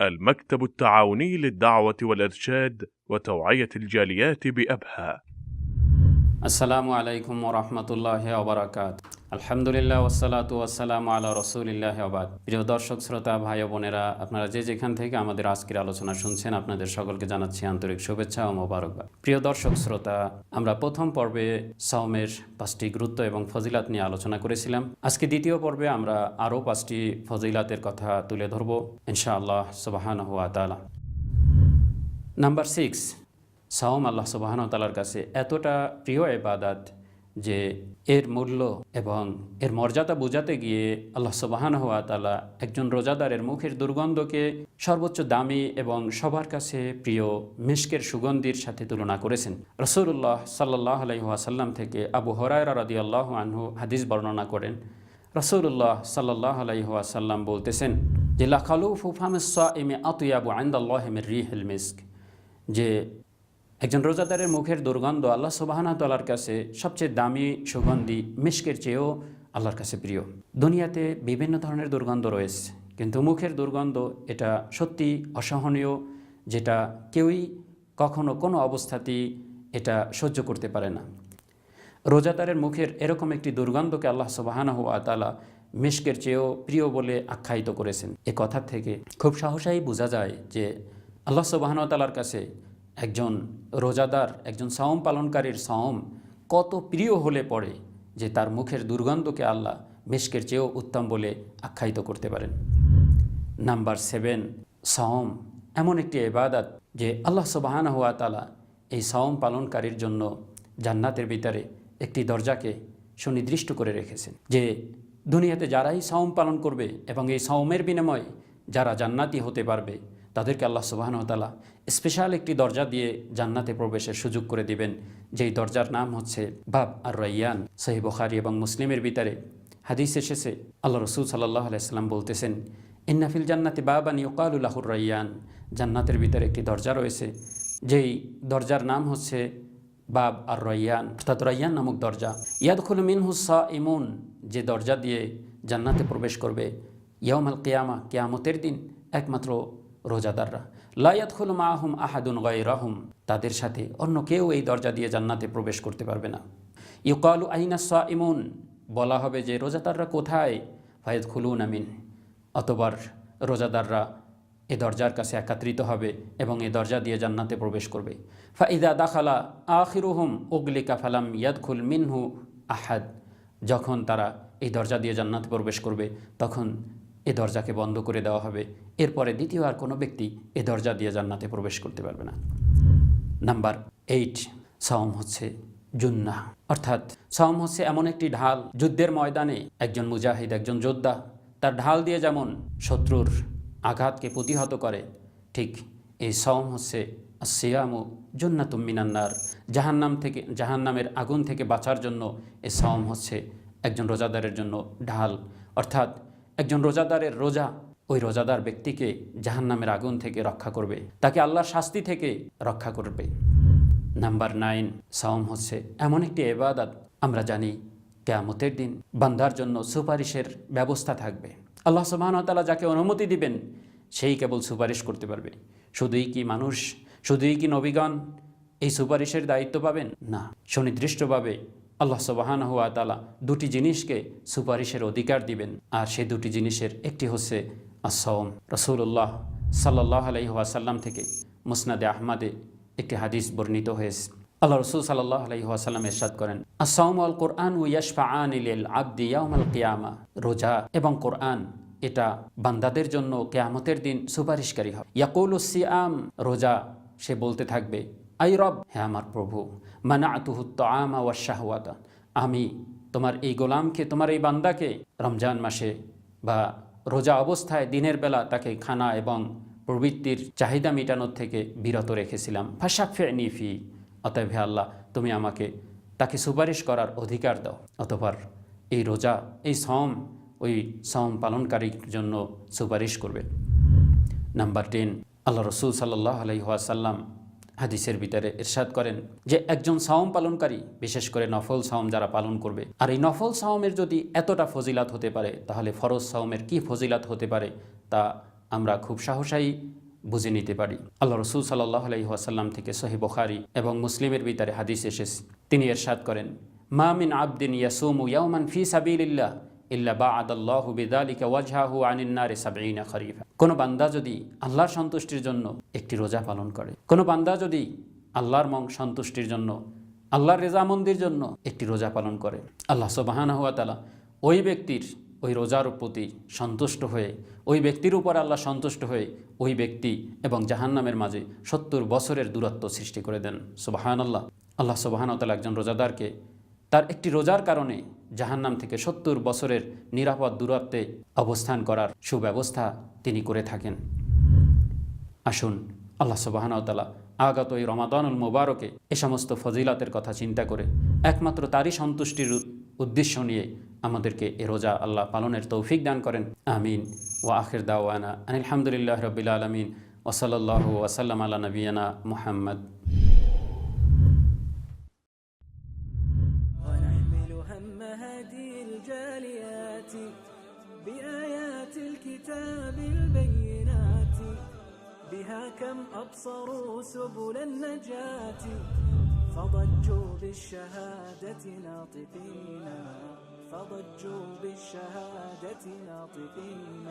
المكتب التعاوني للدعوة والإرشاد وتوعية الجاليات بأبها. আসসালামু আলাইকুম ওরহমতুল্লাহি ওয়া বারাকাতুহু। আলহামদুলিল্লাহ ওয়াসসালাতু ওয়াসসালামু আলা রাসূলিল্লাহি ওয়া বাদ। প্রিয় দর্শক শ্রোতা ভাই ও বোনেরা, আপনারা যে যেখান থেকে আমাদের আজকের আলোচনা শুনছেন, আপনাদের সকলকে জানাচ্ছি আন্তরিক শুভেচ্ছা ও মোবারকবাদ। প্রিয় দর্শক শ্রোতা, আমরা প্রথম পর্বে সাওমের 5টি গুরুত্ব এবং ফজিলাত নিয়ে আলোচনা করেছিলাম। আজকে দ্বিতীয় পর্বে আমরা আরও 5টি ফজিলাতের কথা তুলে ধরব ইনশাআল্লাহ সুবহানাহু ওয়া তাআলা। নাম্বার 6, সাওম আল্লাহ সুবহানাহু ওয়া তাআলার কাছে এতটা প্রিয় ইবাদত যে এর মূল্য এবং এর মর্যাদা বোঝাতে গিয়ে আল্লাহ সুবহানাহু ওয়া তাআলা একজন রোজাদারের মুখের দুর্গন্ধকে সর্বোচ্চ দামি এবং সবার কাছে প্রিয় মিশকের সুগন্ধির সাথে তুলনা করেছেন। রাসূলুল্লাহ সাল্লাল্লাহু আলাইহি ওয়াসাল্লাম থেকে আবু হুরায়রা রাদিয়াল্লাহু আনহু হাদিস বর্ণনা করেন, রাসূলুল্লাহ সাল্লাল্লাহু আলাইহি ওয়াসাল্লাম বলতেছেন যে লা খালুফু ফামিস সাইমি আতয়াবু ইনদাল্লাহি মির রিহিল মিস্ক, যে একজন রোজাদারের মুখের দুর্গন্ধ আল্লাহ সুবহানাহু ওয়া তাআলার কাছে সবচেয়ে দামি সুগন্ধি মিশকের চেয়েও আল্লাহর কাছে প্রিয়। দুনিয়াতে বিভিন্ন ধরনের দুর্গন্ধ রয়েছে, কিন্তু মুখের দুর্গন্ধ এটা সত্যি অসহনীয়, যেটা কেউই কখনো কোনো অবস্থাতেই এটা সহ্য করতে পারে না। রোজাদারের মুখের এরকম একটি দুর্গন্ধকে আল্লাহ সুবহানাহু ওয়া তাআলা মিশকের চেয়েও প্রিয় বলে আখ্যায়িত করেছেন। এ কথা থেকে খুব সহসাই বোঝা যায় যে আল্লাহ সুবহানাহু ওয়া তাআলার কাছে একজন রোজাদার, একজন সাওম পালনকারীর সাওম কত প্রিয় হলে পড়ে যে তার মুখের দুর্গন্ধকে আল্লাহ মিশকের চেয়েও উত্তম বলে আখ্যায়িত করতে পারেন। নাম্বার 7, সাওম এমন একটি ইবাদত যে আল্লাহ সুবহানাহু ওয়া তাআলা এই সাওম পালনকারীর জন্য জান্নাতের ভিতরে একটি দরজাকে সুনির্দিষ্ট করে রেখেছেন, যে দুনিয়াতে যারাই সাওম পালন করবে এবং এই সাওমের বিনিময়ে যারা জান্নাতি হতে পারবে তাদেরকে আল্লাহ সুবহানাহু ওয়া তাআলা স্পেশাল একটি দরজা দিয়ে জান্নাতে প্রবেশের সুযোগ করে দিবেন, যেই দরজার নাম হচ্ছে বাব আর রাইয়ান। সহিহ বুখারী এবং মুসলিমের ভিতরে হাদিস এসেছে, আল্লাহ রাসূল সাল্লাল্লাহু আলাইহি ওয়াসাল্লাম বলতেছেন, ইন্না ফিল জান্নাতি বাবান ইউকালু লাহুর রাইয়ান, জান্নাতের ভিতরে একটি দরজা রয়েছে, যেই দরজার নাম হচ্ছে বাব আর রাইয়ান, অর্থাৎ রাইয়ান নামক দরজা। ইয়াদখুলু মিনহু সাইমুন, যে দরজা দিয়ে জান্নাতে প্রবেশ করবে ইয়াউমাল কিয়ামা, কিয়ামতের দিন একমাত্র রোজাদাররা। লা ইয়াদখুলু মাআহুম আহাদুন গায়রাহুম, তাদের সাথে অন্য কেউ এই দরজা দিয়ে জান্নাতে প্রবেশ করতে পারবে না। ইউকালু আইনা সাইমুন, বলা হবে যে রোজাদাররা কোথায়? ফায়াদখুলুনা মিন, অতঃপর রোজাদাররা এ দরজার কাছে একত্রিত হবে এবং এই দরজা দিয়ে জান্নাতে প্রবেশ করবে। ফাইদা দাখালা আখিরুহুম উগলিকা ফালাম ইয়াদখুল মিনহু আহাদ, যখন তারা এই দরজা দিয়ে জান্নাতে প্রবেশ করবে তখন এ দরজাকে বন্ধ করে দেওয়া হবে, এরপরে দ্বিতীয় আর কোনো ব্যক্তি এ দরজা দিয়ে জান্নাতে প্রবেশ করতে পারবে না। নাম্বার 8, সাওম হচ্ছে জুন্নাহ, অর্থাৎ সাওম হচ্ছে এমন একটি ঢাল, যুদ্ধের ময়দানে একজন মুজাহিদ, একজন যোদ্ধা তার ঢাল দিয়ে যেমন শত্রুর আঘাতকে প্রতিহত করে, ঠিক এই সাওম হচ্ছে আসিয়ামু জুন্নাতুম মিনান নার, জাহান্নামের আগুন থেকে বাঁচার জন্য এই সাওম হচ্ছে একজন রোজাদারের জন্য ঢাল, অর্থাৎ একজন রোজাদারের রোজা ওই রোজাদার ব্যক্তিকে জাহান্নামের আগুন থেকে রক্ষা করবে, তাকে আল্লাহর শাস্তি থেকে রক্ষা করবে। নাম্বার 9, সাওম হচ্ছে এমন একটি ইবাদত, আমরা জানি কিয়ামতের দিন বান্দার জন্য সুপারিশের ব্যবস্থা থাকবে। আল্লাহ সুবহানাহু ওয়া তাআলা যাকে অনুমতি দিবেন সেই কেবল সুপারিশ করতে পারবে। শুধুই কি মানুষ, শুধুই কি নবীগণ এই সুপারিশের দায়িত্ব পাবেন? না, সুনির্দিষ্টভাবে আল্লাহ সুবহানাহু ওয়া তাআলা দুটি জিনিসকে সুপারিশের অধিকার দিবেন, আর সেই দুটি জিনিসের একটি হচ্ছে as-সাওম। রাসূলুল্লাহ সাল্লাল্লাহু আলাইহি ওয়াসাল্লাম থেকে মুসনাদে আহমদে একটি হাদিস বর্ণিত হয়েছে। আল্লাহ রাসূল সাল্লাল্লাহু আলাইহি ওয়াসাল্লাম ইরশাদ করেন, as-সাওম ওয়াল কুরআন ইয়াশফাআনি লিল আবদি ইয়াউমাল কিয়ামা, রোজা এবং কোরআন এটা বান্দাদের জন্য কিয়ামতের দিন সুপারিশকারী হবে। ইয়াকুলু সিয়াম, রোজা সে বলতে থাকবে, আই রব, হে আমার প্রভু, মানাতুহু তাআমা ওয়াশ শাহওয়াতা, আমি তোমার এই গোলামকে, তোমার এই বান্দাকে রমজান মাসে বা রোজা অবস্থায় দিনের বেলা তাকে খানা এবং প্রবৃত্তির চাহিদা মেটানোর থেকে বিরত রেখেছিলাম। ফাশাফিনি ফি, অতএব হে আল্লাহ তুমি আমাকে তাকে সুপারিশ করার অধিকার দাও। অতঃপর এই রোজা, এই সাওম ওই সাওম পালনকারীর জন্য সুপারিশ করবে। নাম্বার 10, আল্লাহ রাসূল সাল্লাল্লাহু আলাইহি ওয়াসাল্লাম হাদিসের ভিতরে ইরশাদ করেন যে একজন সাওম পালনকারী, বিশেষ করে নফল সাওম যারা পালন করবে, আর এই নফল সাওমের যদি এতটা ফজিলাত হতে পারে তাহলে ফরজ সাওমের কি ফজিলাত হতে পারে তা আমরা খুব সাহসাই বুঝে নিতে পারি। আল্লাহ রসুল সাল্লাল্লাহু আলাইহি ওয়াসাল্লাম থেকে সহিহ বুখারী এবং মুসলিমের ভিতরে হাদিস এসেছে, তিনি ইরশাদ করেন, মা মিন আবদিন ইয়াসুমু ইয়াওমান ফি সাবিলিল্লাহ ইল্লা বা'আদাল্লাহু বিযালিকা ওয়াজহাহু আনিন নারি ৭০ খরিফা। কোনো বান্দা যদি আল্লাহর সন্তুষ্টির জন্য একটি রোজা পালন করে, কোনো বান্দা যদি আল্লাহর সন্তুষ্টির জন্য, আল্লাহর রেজামন্দির জন্য একটি রোজা পালন করে, আল্লাহ সুবহানাহু ওয়া তাআলা ওই ব্যক্তির ওই রোজার প্রতি সন্তুষ্ট হয়ে, ওই ব্যক্তির উপর আল্লাহ সন্তুষ্ট হয়ে ওই ব্যক্তি এবং জাহান্নামের মাঝে ৭০ বছরের দূরত্ব সৃষ্টি করে দেন। সুবহানাল্লাহ। আল্লাহ সুবহানাহু ওয়া তাআলা একজন রোজাদারকে তার একটি রোজার কারণে জাহান্নাম থেকে ৭০ বছরের নিরাপদ দূরত্বে অবস্থান করার সুব্যবস্থা তিনি করে থাকেন। আসুন আল্লাহ সুবহানাহু ওয়া তাআলা আগত এই রমাদানুল মুবারকে এ সমস্ত ফজিলাতের কথা চিন্তা করে একমাত্র তারই সন্তুষ্টির উদ্দেশ্য নিয়ে আমাদেরকে এ রোজা আল্লাহ পালনের তৌফিক দান করেন। আমিন। ওয়া আখির দাওয়ানা আনিল হামদুলিল্লাহি রাব্বিল আলামিন ওয়া সাল্লাল্লাহু ওয়া সাল্লাম আলা নাবিয়িনা মুহাম্মদ। بآيات الكتاب البينات بها كم أبصروا سبل النجاة فضجوا بالشهادة ناطقين فضجوا بالشهادة ناطقين